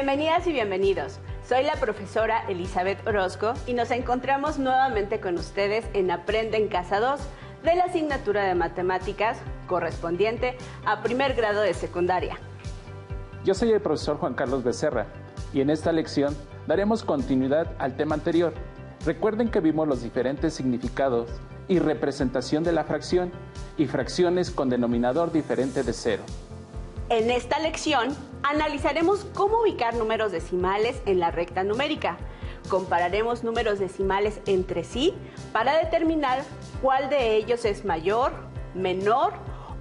Bienvenidas y bienvenidos. Soy la profesora Elizabeth Orozco y nos encontramos nuevamente con ustedes en Aprende en Casa 2 de la asignatura de Matemáticas correspondiente a primer grado de secundaria. Yo soy el profesor Juan Carlos Becerra y en esta lección daremos continuidad al tema anterior. Recuerden que vimos los diferentes significados y representación de la fracción y fracciones con denominador diferente de 0. En esta lección analizaremos cómo ubicar números decimales en la recta numérica. Compararemos números decimales entre sí para determinar cuál de ellos es mayor, menor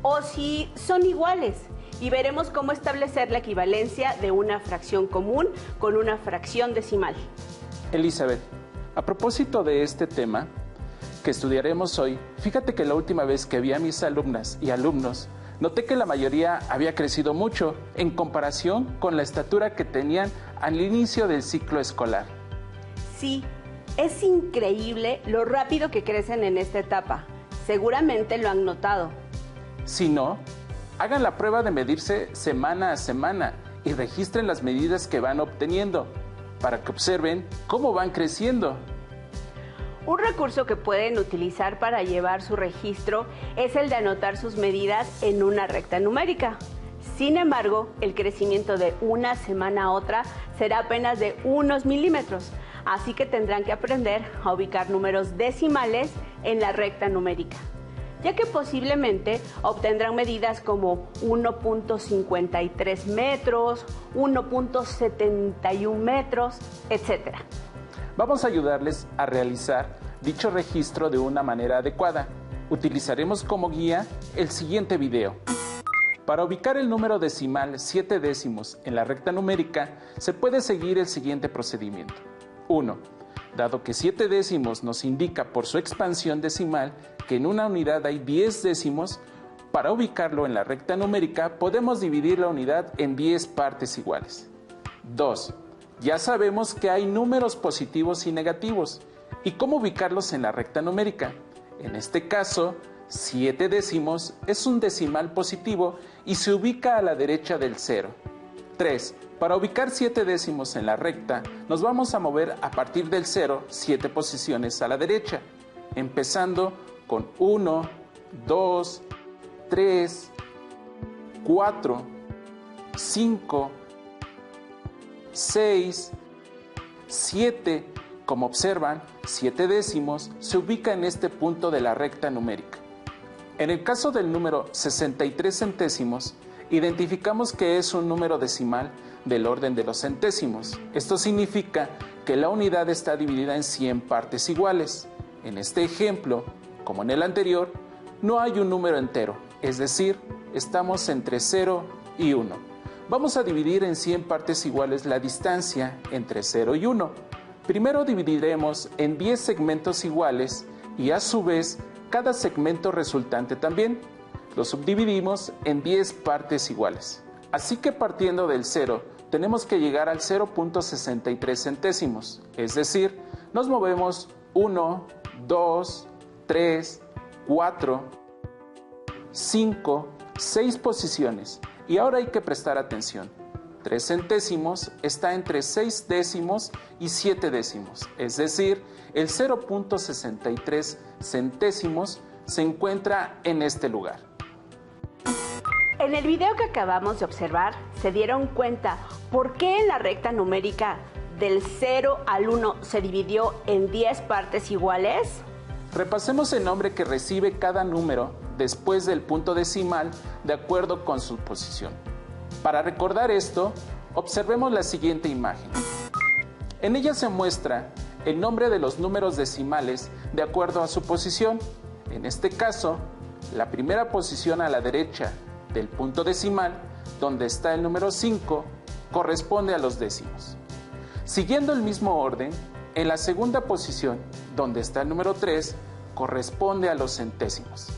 o si son iguales. Y veremos cómo establecer la equivalencia de una fracción común con una fracción decimal. Elizabeth, a propósito de este tema que estudiaremos hoy, fíjate que la última vez que vi a mis alumnas y alumnos, noté que la mayoría había crecido mucho en comparación con la estatura que tenían al inicio del ciclo escolar. Sí, es increíble lo rápido que crecen en esta etapa. Seguramente lo han notado. Si no, hagan la prueba de medirse semana a semana y registren las medidas que van obteniendo para que observen cómo van creciendo. Un recurso que pueden utilizar para llevar su registro es el de anotar sus medidas en una recta numérica. Sin embargo, el crecimiento de una semana a otra será apenas de unos milímetros, así que tendrán que aprender a ubicar números decimales en la recta numérica, ya que posiblemente obtendrán medidas como 1.53 metros, 1.71 metros, etc. Vamos a ayudarles a realizar dicho registro de una manera adecuada. Utilizaremos como guía el siguiente video. Para ubicar el número decimal 7 décimos en la recta numérica, se puede seguir el siguiente procedimiento. 1. Dado que 7 décimos nos indica por su expansión decimal que en una unidad hay 10 décimos, para ubicarlo en la recta numérica podemos dividir la unidad en 10 partes iguales. 2. Ya sabemos que hay números positivos y negativos. ¿Y cómo ubicarlos en la recta numérica? En este caso, 7 décimos es un decimal positivo y se ubica a la derecha del 0. 3. Para ubicar 7 décimos en la recta, nos vamos a mover a partir del 0 7 posiciones a la derecha, empezando con 1, 2, 3, 4, 5, 6, 7, como observan, 7 décimos se ubica en este punto de la recta numérica. En el caso del número 63 centésimos, identificamos que es un número decimal del orden de los centésimos. Esto significa que la unidad está dividida en 100 partes iguales. En este ejemplo, como en el anterior, no hay un número entero, es decir, estamos entre 0 y 1. Vamos a dividir en 100 partes iguales la distancia entre 0 y 1. Primero dividiremos en 10 segmentos iguales y a su vez cada segmento resultante también. Lo subdividimos en 10 partes iguales. Así que partiendo del 0 tenemos que llegar al 0.63 centésimos, es decir, nos movemos 1, 2, 3, 4, 5, 6 posiciones. Y ahora hay que prestar atención. 3 centésimos está entre 6 décimos y 7 décimos, es decir, el 0.63 centésimos se encuentra en este lugar. En el video que acabamos de observar, ¿se dieron cuenta por qué en la recta numérica del 0 al 1 se dividió en 10 partes iguales? Repasemos el nombre que recibe cada número después del punto decimal de acuerdo con su posición. Para recordar esto, observemos la siguiente imagen. En ella se muestra el nombre de los números decimales de acuerdo a su posición. En este caso, la primera posición a la derecha del punto decimal, donde está el número 5, corresponde a los décimos. Siguiendo el mismo orden, en la segunda posición, donde está el número 3, corresponde a los centésimos.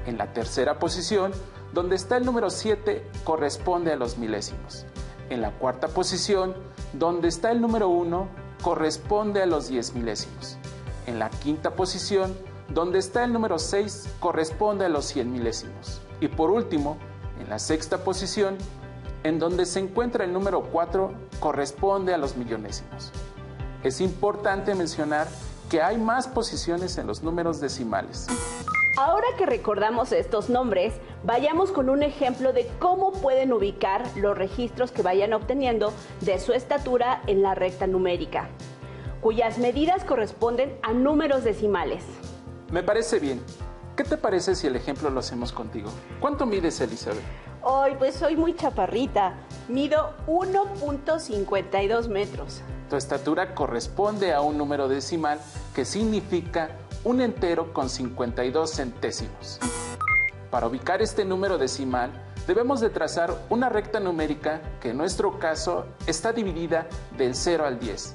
En la tercera posición, donde está el número 7, corresponde a los milésimos. En la cuarta posición, donde está el número 1, corresponde a los 10 milésimos. En la quinta posición, donde está el número 6, corresponde a los 100 milésimos. Y por último, en la sexta posición, en donde se encuentra el número 4 corresponde a los millonésimos. Es importante mencionar que hay más posiciones en los números decimales. Ahora que recordamos estos nombres, vayamos con un ejemplo de cómo pueden ubicar los registros que vayan obteniendo de su estatura en la recta numérica, cuyas medidas corresponden a números decimales. Me parece bien. ¿Qué te parece si el ejemplo lo hacemos contigo? ¿Cuánto mides, Elizabeth? Hoy pues soy muy chaparrita, mido 1.52 metros. Tu estatura corresponde a un número decimal que significa un entero con 52 centésimos. Para ubicar este número decimal, debemos de trazar una recta numérica que en nuestro caso está dividida del 0 al 10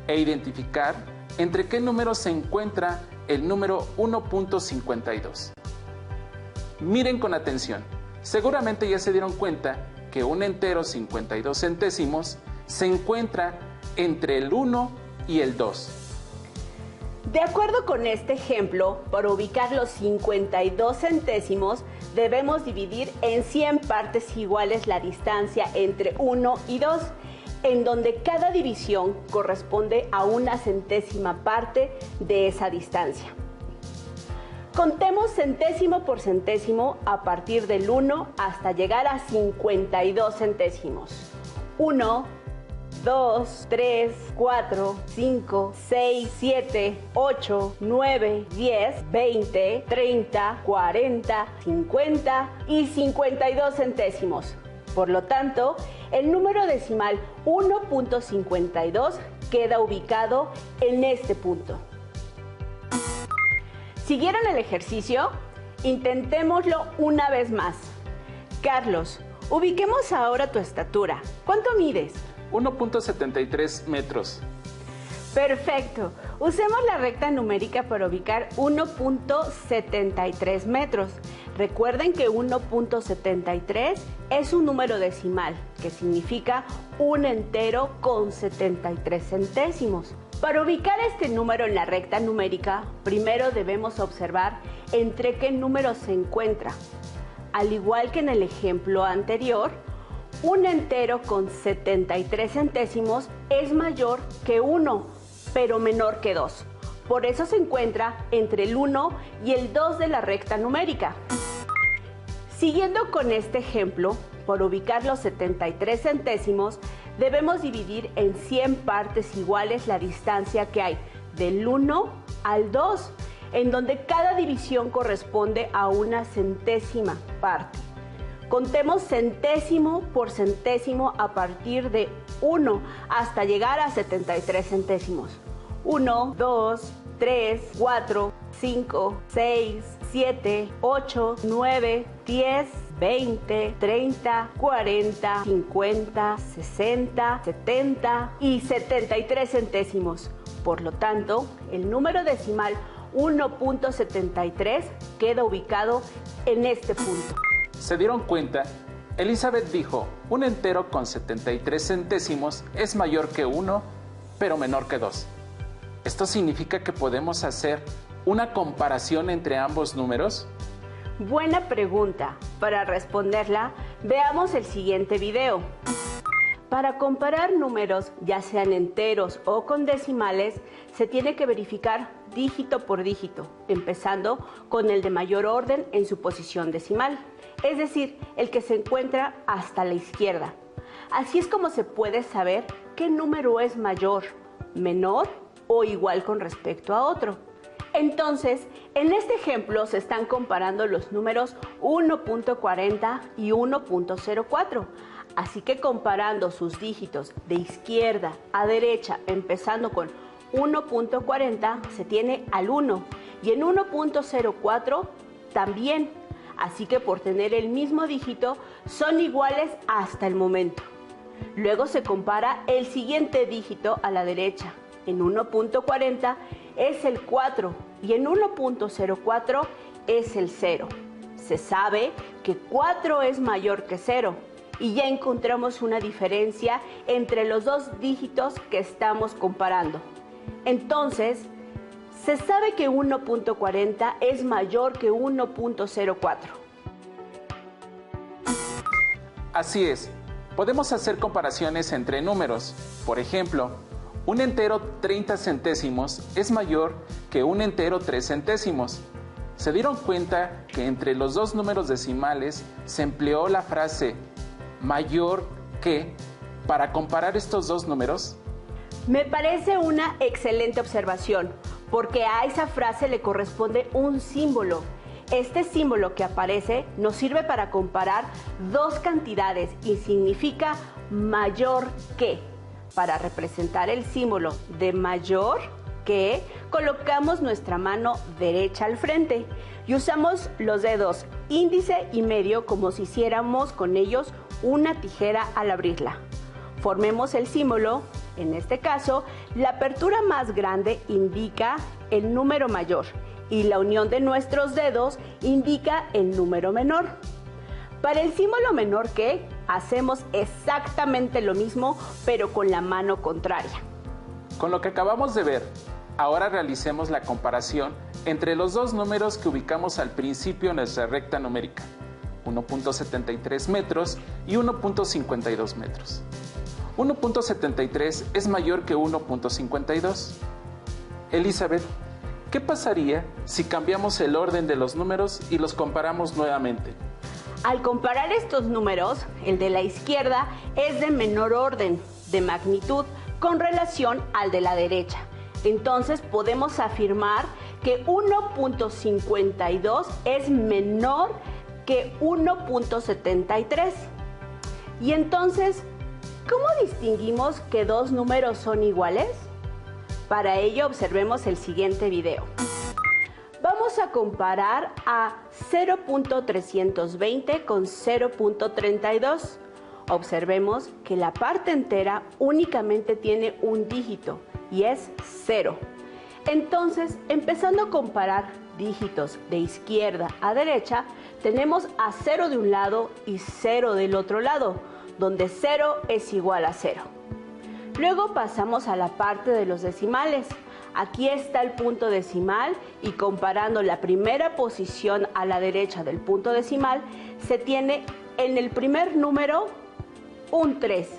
e identificar entre qué número se encuentra el número 1.52. Miren con atención, seguramente ya se dieron cuenta que un entero 52 centésimos se encuentra entre el 1 y el 2. De acuerdo con este ejemplo, para ubicar los 52 centésimos, debemos dividir en 100 partes iguales la distancia entre 1 y 2, en donde cada división corresponde a una centésima parte de esa distancia. Contemos centésimo por centésimo a partir del 1 hasta llegar a 52 centésimos. 1, 2, 3, 4, 5, 6, 7, 8, 9, 10, 20, 30, 40, 50 y 52 centésimos. Por lo tanto, el número decimal 1.52 queda ubicado en este punto. ¿Siguieron el ejercicio? Intentémoslo una vez más. Carlos, ubiquemos ahora tu estatura. ¿Cuánto mides? 1.73 metros. Perfecto. Usemos la recta numérica para ubicar 1.73 metros. Recuerden que 1.73 es un número decimal, que significa un entero con 73 centésimos. Para ubicar este número en la recta numérica, primero debemos observar entre qué número se encuentra. Al igual que en el ejemplo anterior, un entero con 73 centésimos es mayor que 1, pero menor que 2. Por eso se encuentra entre el 1 y el 2 de la recta numérica. Siguiendo con este ejemplo, por ubicar los 73 centésimos, debemos dividir en 100 partes iguales la distancia que hay del 1 al 2, en donde cada división corresponde a una centésima parte. Contemos centésimo por centésimo a partir de 1 hasta llegar a 73 centésimos. 1, 2, 3, 4, 5, 6, 7, 8, 9, 10, 20, 30, 40, 50, 60, 70 y 73 centésimos. Por lo tanto, el número decimal 1.73 queda ubicado en este punto. ¿Se dieron cuenta? Elizabeth dijo, un entero con 73 centésimos es mayor que 1, pero menor que 2. ¿Esto significa que podemos hacer una comparación entre ambos números? Buena pregunta. Para responderla, veamos el siguiente video. Para comparar números, ya sean enteros o con decimales, se tiene que verificar dígito por dígito, empezando con el de mayor orden en su posición decimal, es decir, el que se encuentra hasta la izquierda. Así es como se puede saber qué número es mayor, menor o igual con respecto a otro. Entonces, en este ejemplo se están comparando los números 1.40 y 1.04. Así que comparando sus dígitos de izquierda a derecha, empezando con 1.40, se tiene al 1 y en 1.04 también. Así que por tener el mismo dígito son iguales hasta el momento. Luego se compara el siguiente dígito a la derecha. En 1.40 es el 4 y en 1.04 es el 0. Se sabe que 4 es mayor que 0 y ya encontramos una diferencia entre los dos dígitos que estamos comparando. Entonces, se sabe que 1.40 es mayor que 1.04. Así es. Podemos hacer comparaciones entre números. Por ejemplo, un entero 30 centésimos es mayor que un entero 3 centésimos. ¿Se dieron cuenta que entre los dos números decimales se empleó la frase mayor que para comparar estos dos números? Me parece una excelente observación, porque a esa frase le corresponde un símbolo. Este símbolo que aparece nos sirve para comparar dos cantidades y significa mayor que. Para representar el símbolo de mayor que, colocamos nuestra mano derecha al frente y usamos los dedos índice y medio como si hiciéramos con ellos una tijera al abrirla. Formemos el símbolo. En este caso, la apertura más grande indica el número mayor y la unión de nuestros dedos indica el número menor. Para el símbolo menor que, hacemos exactamente lo mismo, pero con la mano contraria. Con lo que acabamos de ver, ahora realicemos la comparación entre los dos números que ubicamos al principio en nuestra recta numérica, 1.73 metros y 1.52 metros. 1.73 es mayor que 1.52. Elizabeth, ¿qué pasaría si cambiamos el orden de los números y los comparamos nuevamente? Al comparar estos números, el de la izquierda es de menor orden de magnitud con relación al de la derecha. Entonces podemos afirmar que 1.52 es menor que 1.73. Y entonces, ¿cómo distinguimos que dos números son iguales? Para ello observemos el siguiente video. Vamos a comparar a 0.320 con 0.32. Observemos que la parte entera únicamente tiene un dígito y es 0. Entonces, empezando a comparar dígitos de izquierda a derecha, tenemos a 0 de un lado y 0 del otro lado, donde 0 es igual a 0. Luego pasamos a la parte de los decimales. Aquí está el punto decimal y comparando la primera posición a la derecha del punto decimal, se tiene en el primer número un 3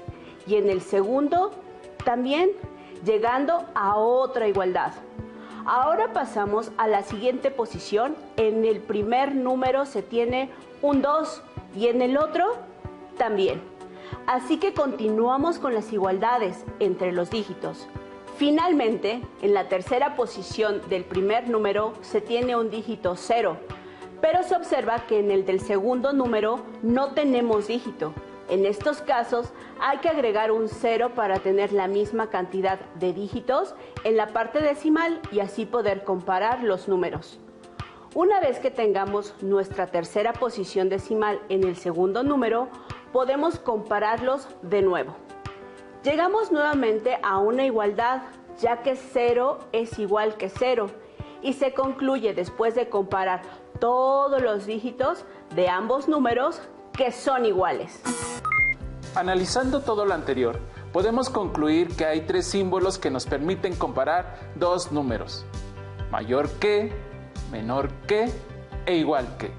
y en el segundo también, llegando a otra igualdad. Ahora pasamos a la siguiente posición. En el primer número se tiene un 2 y en el otro también. Así que continuamos con las igualdades entre los dígitos. Finalmente, en la tercera posición del primer número se tiene un dígito 0, pero se observa que en el del segundo número no tenemos dígito. En estos casos hay que agregar un 0 para tener la misma cantidad de dígitos en la parte decimal y así poder comparar los números. Una vez que tengamos nuestra tercera posición decimal en el segundo número, podemos compararlos de nuevo. Llegamos nuevamente a una igualdad, ya que 0 es igual que 0, y se concluye después de comparar todos los dígitos de ambos números que son iguales. Analizando todo lo anterior, podemos concluir que hay tres símbolos que nos permiten comparar dos números: mayor que, menor que e igual que.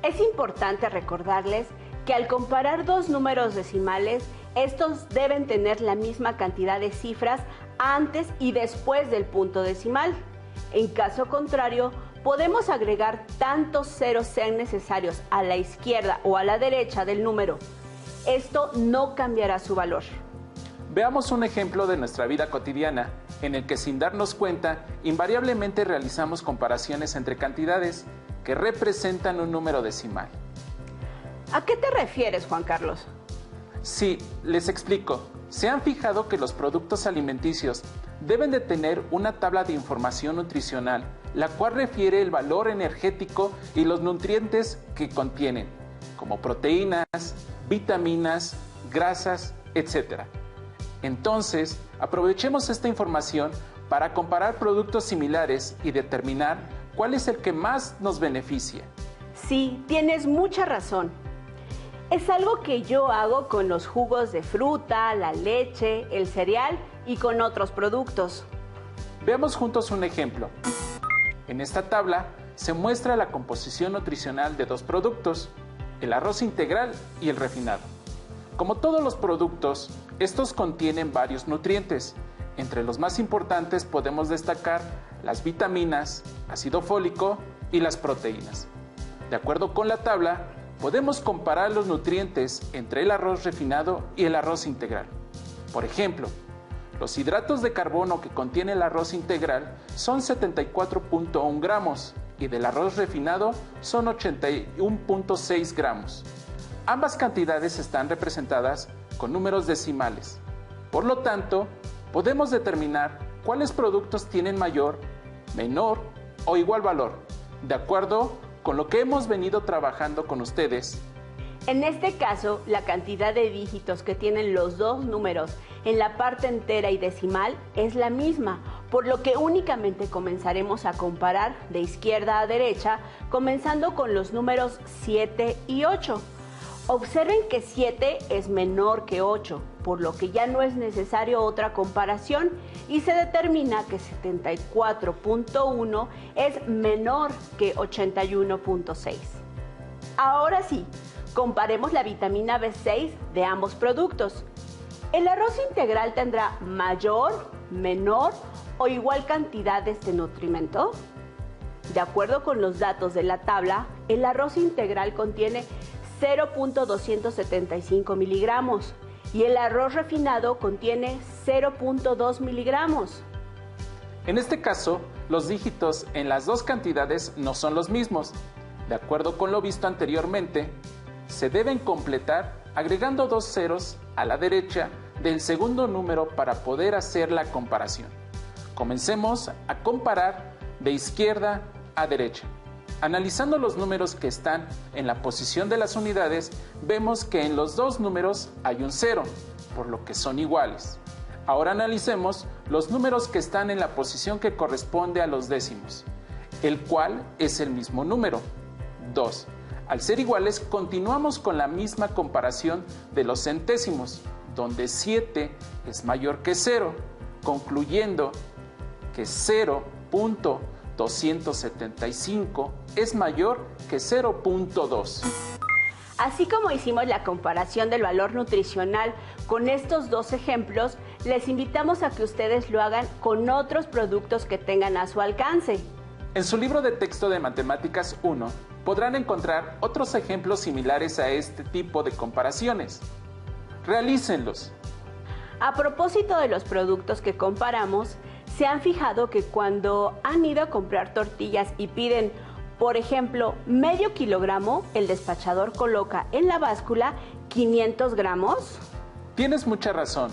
Es importante recordarles que al comparar dos números decimales, estos deben tener la misma cantidad de cifras antes y después del punto decimal. En caso contrario, podemos agregar tantos ceros sean necesarios a la izquierda o a la derecha del número. Esto no cambiará su valor. Veamos un ejemplo de nuestra vida cotidiana, en el que sin darnos cuenta, invariablemente realizamos comparaciones entre cantidades que representan un número decimal. ¿A qué te refieres, Juan Carlos? Sí, les explico. ¿Se han fijado que los productos alimenticios deben de tener una tabla de información nutricional, la cual refiere el valor energético y los nutrientes que contienen, como proteínas, vitaminas, grasas, etc.? Entonces, aprovechemos esta información para comparar productos similares y determinar cuál es el que más nos beneficia. Sí, tienes mucha razón. Es algo que yo hago con los jugos de fruta, la leche, el cereal y con otros productos. Veamos juntos un ejemplo. En esta tabla se muestra la composición nutricional de dos productos, el arroz integral y el refinado. Como todos los productos, estos contienen varios nutrientes. Entre los más importantes podemos destacar las vitaminas, ácido fólico y las proteínas. De acuerdo con la tabla, podemos comparar los nutrientes entre el arroz refinado y el arroz integral. Por ejemplo, los hidratos de carbono que contiene el arroz integral son 74.1 gramos y del arroz refinado son 81.6 gramos. Ambas cantidades están representadas con números decimales. Por lo tanto, podemos determinar cuáles productos tienen mayor, menor o igual valor, de acuerdo con lo que hemos venido trabajando con ustedes. En este caso, la cantidad de dígitos que tienen los dos números en la parte entera y decimal es la misma, por lo que únicamente comenzaremos a comparar de izquierda a derecha, comenzando con los números 7 y 8. Observen que 7 es menor que 8, por lo que ya no es necesario otra comparación y se determina que 74.1 es menor que 81.6. Ahora sí, comparemos la vitamina B6 de ambos productos. ¿El arroz integral tendrá mayor, menor o igual cantidad de este nutrimento? De acuerdo con los datos de la tabla, el arroz integral contiene 0.275 miligramos y el arroz refinado contiene 0.2 miligramos. En este caso, los dígitos en las dos cantidades no son los mismos. De acuerdo con lo visto anteriormente, se deben completar agregando 2 ceros a la derecha del segundo número para poder hacer la comparación. Comencemos a comparar de izquierda a derecha. Analizando los números que están en la posición de las unidades, vemos que en los dos números hay un 0, por lo que son iguales. Ahora analicemos los números que están en la posición que corresponde a los décimos, el cual es el mismo número, 2. Al ser iguales, continuamos con la misma comparación de los centésimos, donde 7 es mayor que 0, concluyendo que 0.275 es mayor que 0.2. Así como hicimos la comparación del valor nutricional con estos dos ejemplos, les invitamos a que ustedes lo hagan con otros productos que tengan a su alcance. En su libro de texto de Matemáticas 1 podrán encontrar otros ejemplos similares a este tipo de comparaciones. Realícenlos. A propósito de los productos que comparamos, ¿se han fijado que cuando han ido a comprar tortillas y piden, por ejemplo, medio kilogramo, el despachador coloca en la báscula 500 gramos? Tienes mucha razón.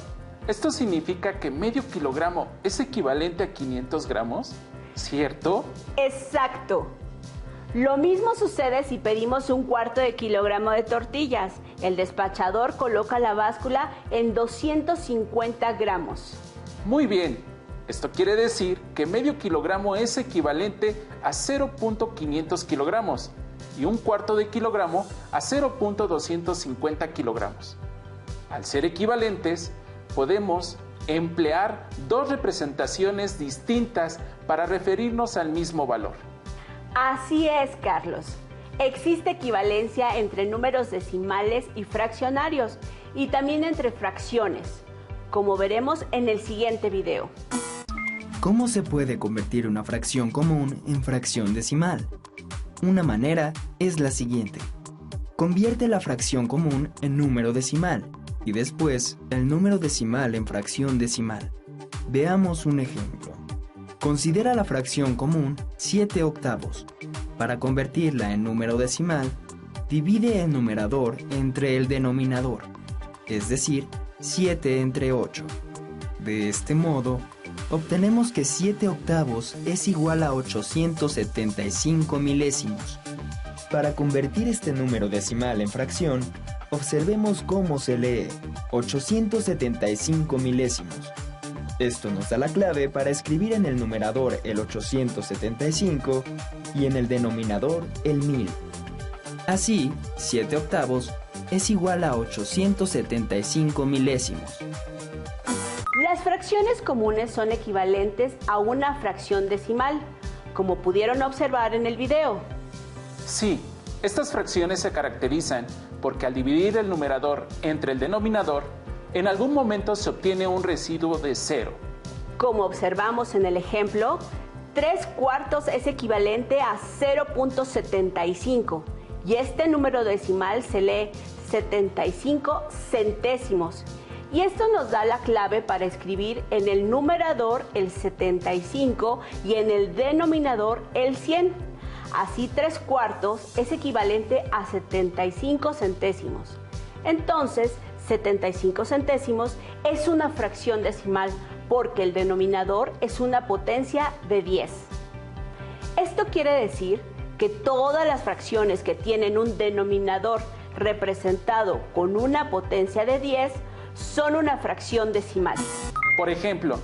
¿Esto significa que medio kilogramo es equivalente a 500 gramos? ¿Cierto? Exacto. Lo mismo sucede si pedimos un cuarto de kilogramo de tortillas. El despachador coloca la báscula en 250 gramos. Muy bien. Esto quiere decir que medio kilogramo es equivalente a 0.500 kilogramos y un cuarto de kilogramo a 0.250 kilogramos. Al ser equivalentes, podemos emplear dos representaciones distintas para referirnos al mismo valor. Así es, Carlos. Existe equivalencia entre números decimales y fraccionarios y también entre fracciones, como veremos en el siguiente video. ¿Cómo se puede convertir una fracción común en fracción decimal? Una manera es la siguiente. Convierte la fracción común en número decimal y después el número decimal en fracción decimal. Veamos un ejemplo. Considera la fracción común 7 octavos. Para convertirla en número decimal, divide el numerador entre el denominador, es decir, 7 entre 8. De este modo, obtenemos que 7 octavos es igual a 875 milésimos. Para convertir este número decimal en fracción, observemos cómo se lee 875 milésimos. Esto nos da la clave para escribir en el numerador el 875 y en el denominador el 1000. Así, 7 octavos es igual a 875 milésimos. Las fracciones comunes son equivalentes a una fracción decimal, como pudieron observar en el video. Sí, Estas fracciones se caracterizan porque al dividir el numerador entre el denominador, en algún momento se obtiene un residuo de 0. Como observamos en el ejemplo, 3/4 es equivalente a 0.75 y este número decimal se lee 75 centésimos. Y esto nos da la clave para escribir en el numerador el 75 y en el denominador el 100. Así 3/4 es equivalente a 75 centésimos. Entonces, 75 centésimos es una fracción decimal porque el denominador es una potencia de 10. Esto quiere decir que todas las fracciones que tienen un denominador representado con una potencia de 10 son una fracción decimal. Por ejemplo,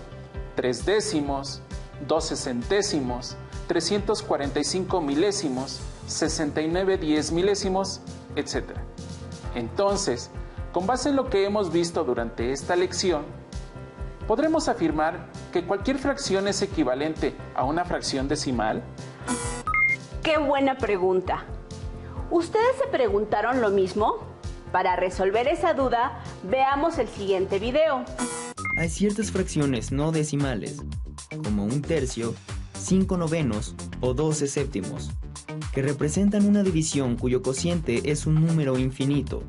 3 décimos, 12 centésimos, 345 milésimos, 69 10 milésimos, etc. Entonces, con base en lo que hemos visto durante esta lección, ¿podremos afirmar que cualquier fracción es equivalente a una fracción decimal? ¡Qué buena pregunta! ¿Ustedes se preguntaron lo mismo? Para resolver esa duda, veamos el siguiente video. Hay ciertas fracciones no decimales, como 1/3, 5/9 o 12 séptimos, que representan una división cuyo cociente es un número infinito,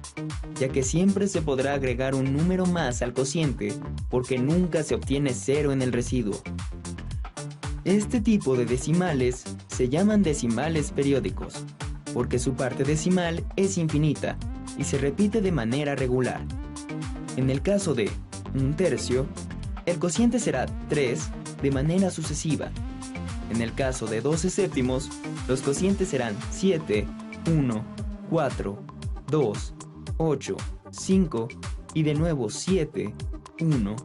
ya que siempre se podrá agregar un número más al cociente porque nunca se obtiene 0 en el residuo. Este tipo de decimales se llaman decimales periódicos, porque su parte decimal es infinita y se repite de manera regular. En el caso de 1/3, el cociente será 3 de manera sucesiva. En el caso de 12 séptimos, los cocientes serán 7, 1, 4, 2, 8, 5 y de nuevo 7, 1,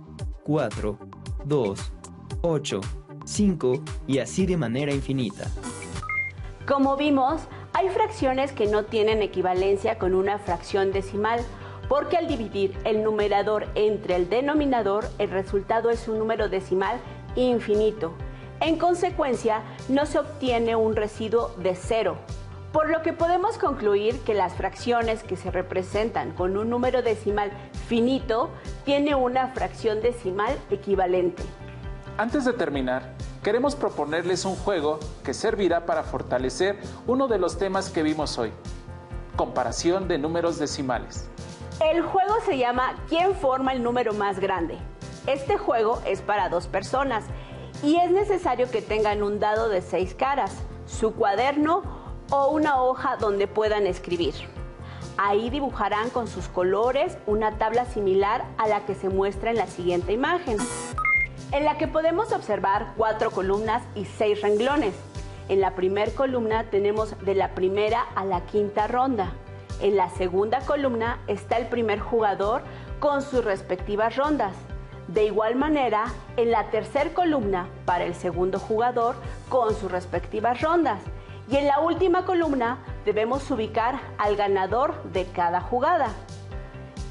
4, 2, 8, 5 y así de manera infinita. Como vimos, hay fracciones que no tienen equivalencia con una fracción decimal, porque al dividir el numerador entre el denominador, el resultado es un número decimal infinito. En consecuencia, no se obtiene un residuo de 0, por lo que podemos concluir que las fracciones que se representan con un número decimal finito tienen una fracción decimal equivalente. Antes de terminar, queremos proponerles un juego que servirá para fortalecer uno de los temas que vimos hoy: comparación de números decimales. El juego se llama ¿Quién forma el número más grande? Este juego es para 2 personas y es necesario que tengan un dado de 6 caras, su cuaderno o una hoja donde puedan escribir. Ahí dibujarán con sus colores una tabla similar a la que se muestra en la siguiente imagen, en la que podemos observar 4 columnas y 6 renglones. En la primera columna tenemos de la primera a la quinta ronda. En la segunda columna está el primer jugador con sus respectivas rondas. De igual manera, en la tercera columna para el segundo jugador con sus respectivas rondas. Y en la última columna debemos ubicar al ganador de cada jugada.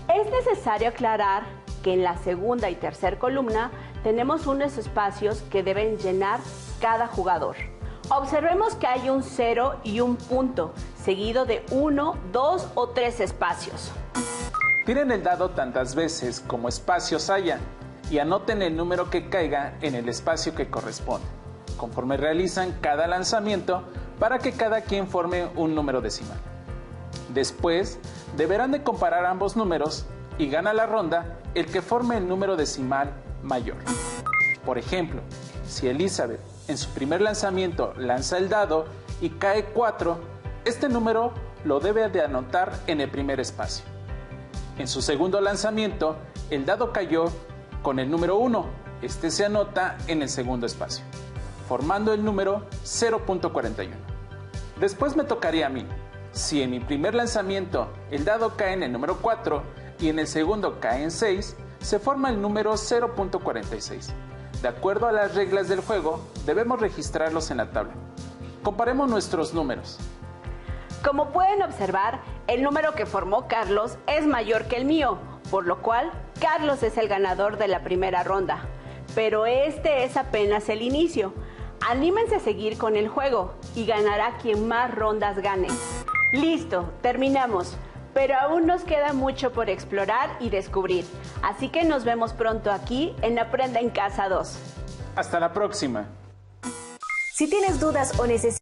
Es necesario aclarar que en la segunda y tercera columna tenemos unos espacios que deben llenar cada jugador. Observemos que hay un 0 y un punto, seguido de 1, 2 o 3 espacios. Tiren el dado tantas veces como espacios haya y anoten el número que caiga en el espacio que corresponde, conforme realizan cada lanzamiento para que cada quien forme un número decimal. Después, deberán de comparar ambos números y gana la ronda el que forme el número decimal mayor. Por ejemplo, si Elizabeth en su primer lanzamiento lanza el dado y cae 4, este número lo debe de anotar en el primer espacio. En su segundo lanzamiento, el dado cayó con el número 1, este se anota en el segundo espacio, formando el número 0.41. Después me tocaría a mí. Si en mi primer lanzamiento el dado cae en el número 4 y en el segundo cae en 6, se forma el número 0.46. De acuerdo a las reglas del juego, debemos registrarlos en la tabla. Comparemos nuestros números. Como pueden observar, el número que formó Carlos es mayor que el mío, por lo cual Carlos es el ganador de la primera ronda. Pero este es apenas el inicio. Anímense a seguir con el juego y ganará quien más rondas gane. Listo, terminamos. Pero aún nos queda mucho por explorar y descubrir. Así que nos vemos pronto aquí en Aprenda en Casa 2. Hasta la próxima. Si tienes dudas o necesitas